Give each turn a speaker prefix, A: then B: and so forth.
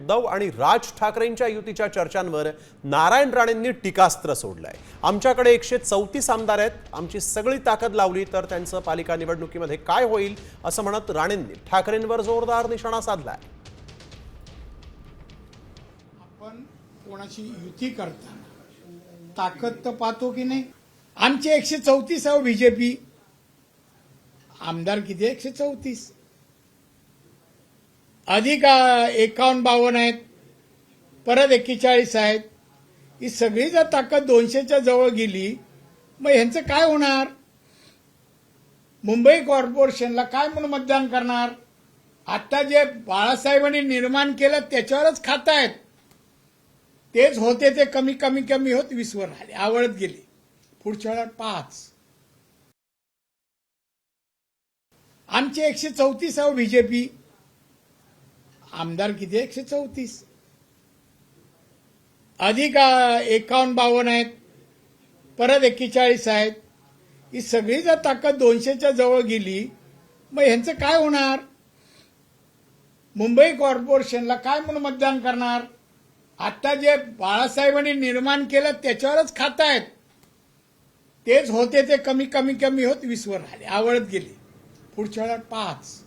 A: उद्धव आणि राज ठाकरेंच्या युतीच्या चर्चांवर नारायण राणेंनी टीकास्त्र सोडलंय। आमच्याकडे 134 आमदार आहेत, आमची सगळी ताकद लावली तर त्यांचं पालिका निवडणुकीमध्ये काय होईल असं म्हणत राणेंनी ठाकरेंवर जोरदार निशाणा साधलाय।
B: आपण कोणाची युती करताना ताकद तर पाहतो की नाही। आमचे 134 आहे बीजेपी, आमदार किती 134 अधिक 51-52 आहेत, परत 41 आहेत। ही सगळी जर ताकद 200च्या जवळ गेली मग ह्यांचं काय होणार? मुंबई कॉर्पोरेशनला काय म्हणून मतदान करणार? आता जे बाळासाहेबांनी निर्माण केलं त्याच्यावरच खातायत, तेच होते ते कमी कमी कमी होत 20 वर आले, आवळत गेले। पुढच्या वेळेला 5 आमचे 134 आहे बीजेपी, आमदार किती 134 अधिक 51-52 आहेत, परत 41 आहेत। ही सगळी जर ताकद 200च्या जवळ गेली मग ह्यांचं काय होणार? मुंबई कॉर्पोरेशनला काय म्हणून मतदान करणार? आता जे बाळासाहेबांनी निर्माण केलं त्याच्यावरच खातायत, तेच होते ते कमी कमी कमी होत 20 वर आले, आवळत गेले। पुढच्या वेळेला 5